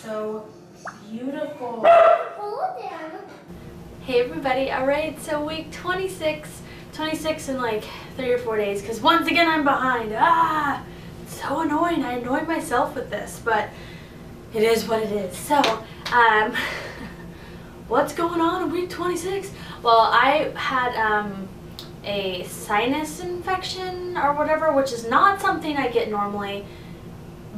so beautiful. Hello there. Hey everybody, alright, so week 26 in like 3 or 4 days, because once again I'm behind. It's so annoying. I annoyed myself with this, but it is what it is. So, what's going on in week 26? Well, I had a sinus infection or whatever, which is not something I get normally,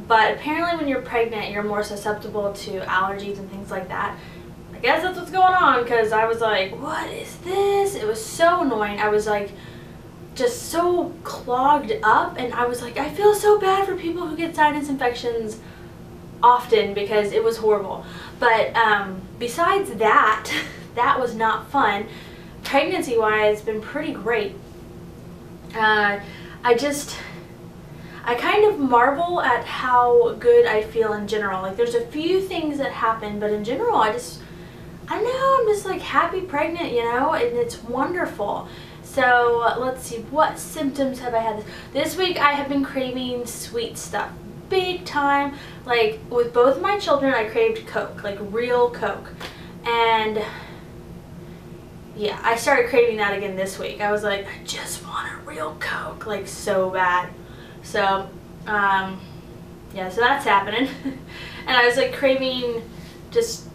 but apparently when you're pregnant you're more susceptible to allergies and things like that. I guess that's what's going on, because I was like, what is this? It was so annoying. I was like just so clogged up, and I was like, I feel so bad for people who get sinus infections often, because it was horrible. But besides that, that was not fun. Pregnancy wise, been pretty great. I kind of marvel at how good I feel in general. Like, there's a few things that happen, but in general I don't know, I'm just like happy pregnant, you know, and it's wonderful. So let's see, what symptoms have I had this week? I have been craving sweet stuff big time. Like, with both my children I craved Coke, like real Coke, and yeah, I started craving that again this week. I was like, I just want a real Coke, like so bad. So yeah, so that's happening. And I was like craving just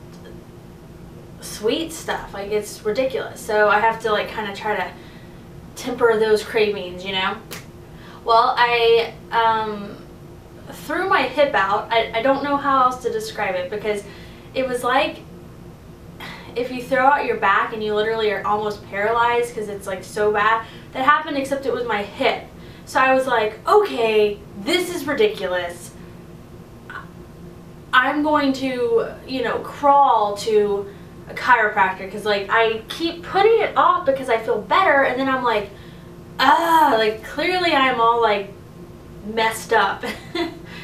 sweet stuff, like it's ridiculous. So I have to like kind of try to temper those cravings, you know. Well, I threw my hip out. I don't know how else to describe it, because it was like if you throw out your back and you literally are almost paralyzed because it's like so bad. That happened, except it was my hip. So I was like, okay, this is ridiculous. I'm going to, you know, crawl to a chiropractor, because like I keep putting it off because I feel better, and then I'm like, like clearly I'm all like messed up.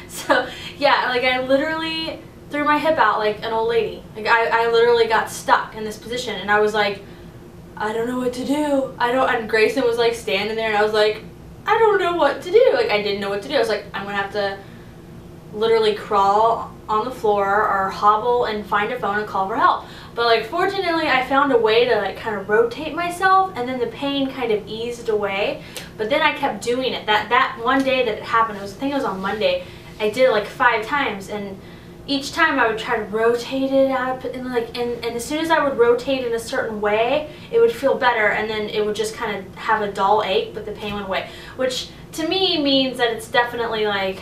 So yeah, like I literally threw my hip out like an old lady. Like I literally got stuck in this position, and I was like, I don't know what to do. And Grayson was like standing there, and I was like, I don't know what to do. Like, I didn't know what to do. I was like, I'm gonna have to literally crawl on the floor or hobble and find a phone and call for help. But like, fortunately I found a way to like kind of rotate myself, and then the pain kind of eased away. But then I kept doing it. That one day that it happened, I think it was on Monday, I did it like 5 times, and each time I would try to rotate it out, and as soon as I would rotate in a certain way, it would feel better, and then it would just kind of have a dull ache, but the pain went away. Which to me means that it's definitely like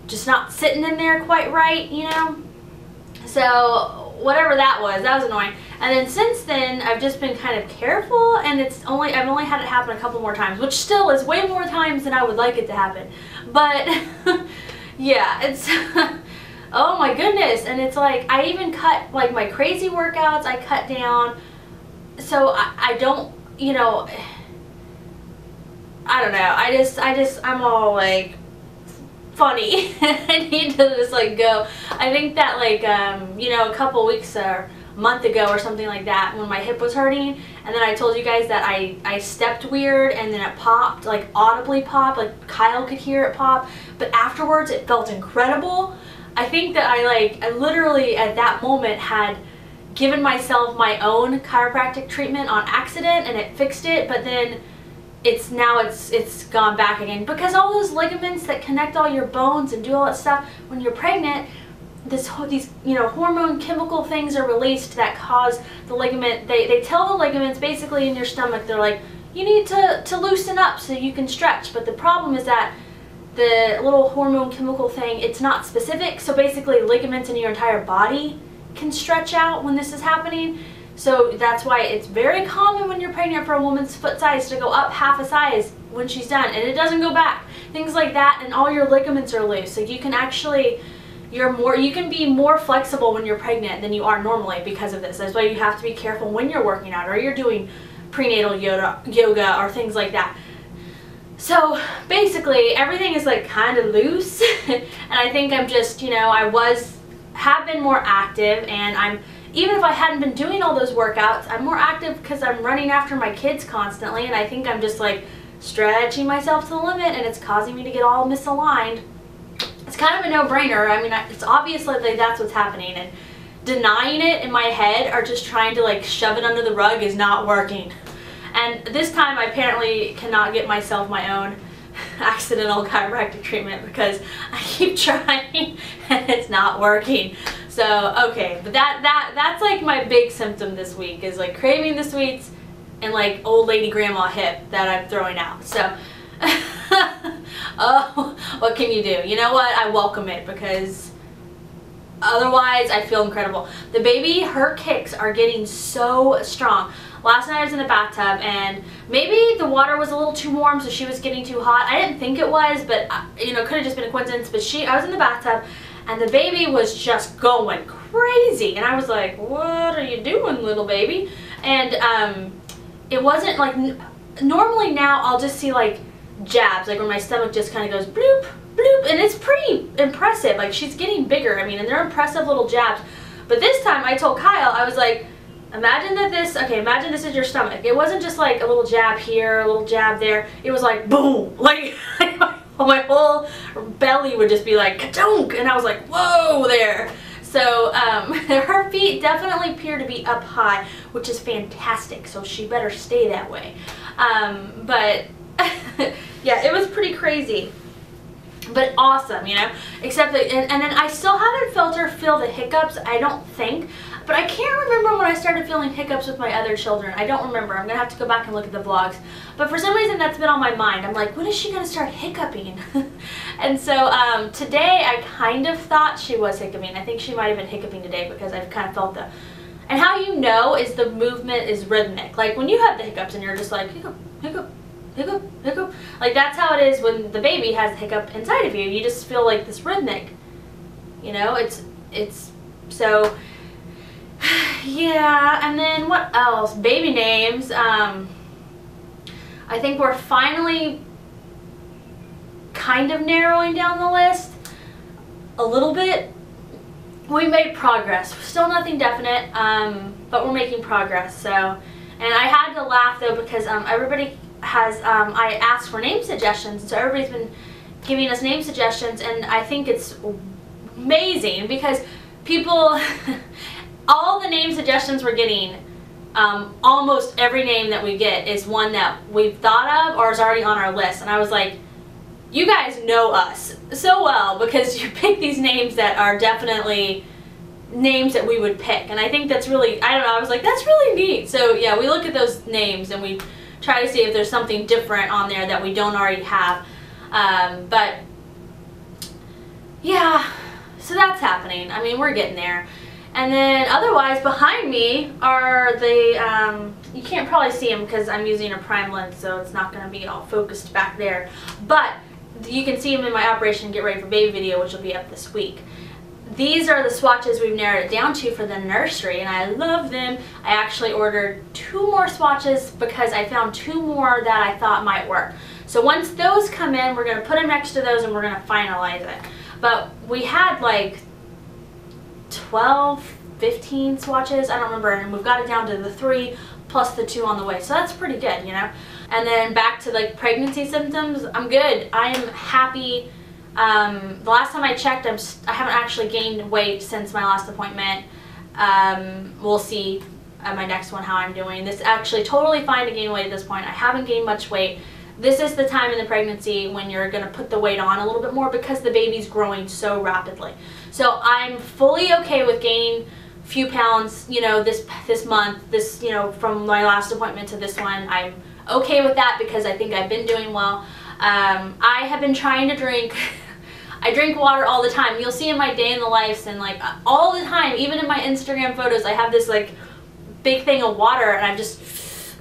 just not sitting in there quite right, you know? So whatever that was annoying. And then since then, I've just been kind of careful, and I've only had it happen a couple more times, which still is way more times than I would like it to happen. But yeah, it's oh my goodness. And it's like, I even cut like my crazy workouts, I cut down, so I don't, you know, I don't know, I'm all like funny. I need to just like go. I think that like you know, a couple weeks or a month ago or something like that, when my hip was hurting, and then I told you guys that I stepped weird, and then it popped, like audibly popped, like Kyle could hear it pop, but afterwards it felt incredible. I think that I literally at that moment had given myself my own chiropractic treatment on accident, and it fixed it, but then it's gone back again, because all those ligaments that connect all your bones and do all that stuff when you're pregnant, these, you know, hormone chemical things are released that cause the ligament, they tell the ligaments basically in your stomach, they're like, you need to loosen up so you can stretch. But the problem is that the little hormone chemical thing, it's not specific, so basically ligaments in your entire body can stretch out when this is happening. So that's why it's very common when you're pregnant for a woman's foot size to go up half a size when she's done, and it doesn't go back. Things like that, and all your ligaments are loose. So you can actually, you can be more flexible when you're pregnant than you are normally because of this. That's why you have to be careful when you're working out, or you're doing prenatal yoga or things like that. So basically everything is like kind of loose. And I think I'm just, you know, have been more active, and even if I hadn't been doing all those workouts, I'm more active because I'm running after my kids constantly, and I think I'm just like stretching myself to the limit, and it's causing me to get all misaligned. it's kind of a no-brainer. I mean, it's obvious like that's what's happening, and denying it in my head or just trying to like shove it under the rug is not working. And this time I apparently cannot get myself my own accidental chiropractic treatment because I keep trying and it's not working. So okay, but that's like my big symptom this week is like craving the sweets and like old lady grandma hip that I'm throwing out. So oh, what can you do? You know what? I welcome it because otherwise I feel incredible. The baby, her kicks are getting so strong. Last night I was in the bathtub and maybe the water was a little too warm, so she was getting too hot. I didn't think it was, but you know, it could have just been a coincidence. But I was in the bathtub and the baby was just going crazy, and I was like, "What are you doing, little baby?" And it wasn't like normally now I'll just see like jabs, like where my stomach just kind of goes bloop bloop, and it's pretty impressive. Like she's getting bigger. I mean, and they're impressive little jabs. But this time I told Kyle, I was like, imagine that imagine this is your stomach. It wasn't just like a little jab here, a little jab there. It was like boom, like my whole belly would just be like ka-dunk, and I was like, whoa there. So her feet definitely appear to be up high, which is fantastic. So she better stay that way. But yeah, it was pretty crazy, but awesome, you know. Except that, and then I still haven't felt her feel the hiccups, I don't think. But I can't remember when I started feeling hiccups with my other children. I don't remember. I'm going to have to go back and look at the vlogs. But for some reason that's been on my mind. I'm like, when is she going to start hiccuping? And so today I kind of thought she was hiccuping. I think she might have been hiccuping today because I've kind of felt the... And how you know is the movement is rhythmic. Like when you have the hiccups and you're just like, hiccup, hiccup, hiccup, hiccup. Like that's how it is when the baby has a hiccup inside of you. You just feel like this rhythmic. You know, it's so... Yeah, and then what else? Baby names. I think we're finally kind of narrowing down the list a little bit. We made progress. Still nothing definite, but we're making progress. So, and I had to laugh though because everybody has. I asked for name suggestions, so everybody's been giving us name suggestions, and I think it's amazing because people. All the name suggestions we're getting, almost every name that we get is one that we've thought of or is already on our list. And I was like, you guys know us so well because you pick these names that are definitely names that we would pick. And I think that's really, I don't know, I was like, that's really neat. So yeah, we look at those names and we try to see if there's something different on there that we don't already have. But yeah, so that's happening. I mean, we're getting there. And then otherwise behind me are the, you can't probably see them because I'm using a prime lens, so it's not going to be all focused back there. But you can see them in my Operation Get Ready for Baby video, which will be up this week. These are the swatches we've narrowed it down to for the nursery, and I love them. I actually ordered 2 more swatches because I found 2 more that I thought might work. So once those come in, we're going to put them next to those and we're going to finalize it. But we had like 12, 15 swatches, I don't remember, and we've got it down to the 3 plus the 2 on the way, so that's pretty good, you know. And then back to like pregnancy symptoms, I'm good. I am happy. The last time I checked, I haven't actually gained weight since my last appointment. We'll see at my next one how I'm doing. This is actually totally fine to gain weight at this point. I haven't gained much weight. This is the time in the pregnancy when you're going to put the weight on a little bit more because the baby's growing so rapidly. So I'm fully okay with gaining a few pounds, you know, this month, you know, from my last appointment to this one. I'm okay with that because I think I've been doing well. I have been trying to drink. I drink water all the time. You'll see in my day in the lives and like all the time, even in my Instagram photos, I have this like big thing of water and I'm just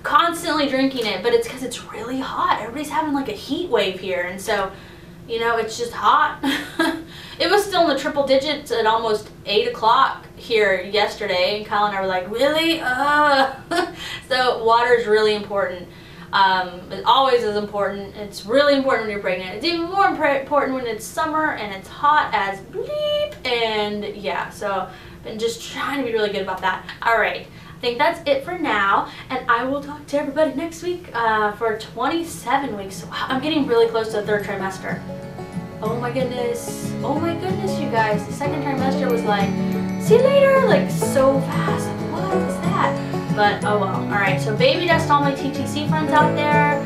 constantly drinking it, but it's because it's really hot. Everybody's having like a heat wave here, and so, you know, it's just hot. It was still in the triple digits at almost 8 o'clock here yesterday, and Kyle and I were like, really? So water is really important. It always is important. It's really important when you're pregnant. It's even more important when it's summer and it's hot as bleep. And yeah, so I've been just trying to be really good about that. All right. I think that's it for now, and I will talk to everybody next week for 27 weeks. So I'm getting really close to the 3rd trimester. Oh my goodness. Oh my goodness, you guys. The second trimester was like, see you later, like so fast. Like, what is that? But oh well. Alright, so baby dust all my TTC friends out there.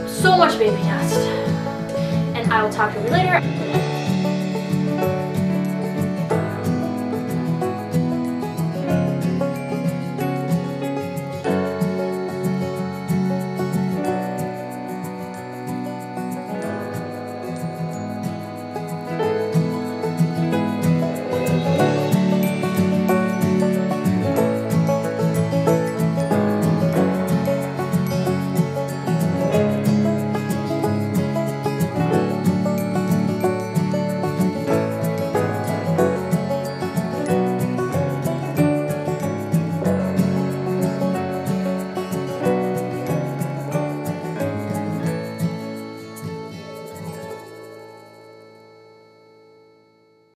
So much baby dust. And I will talk to you later.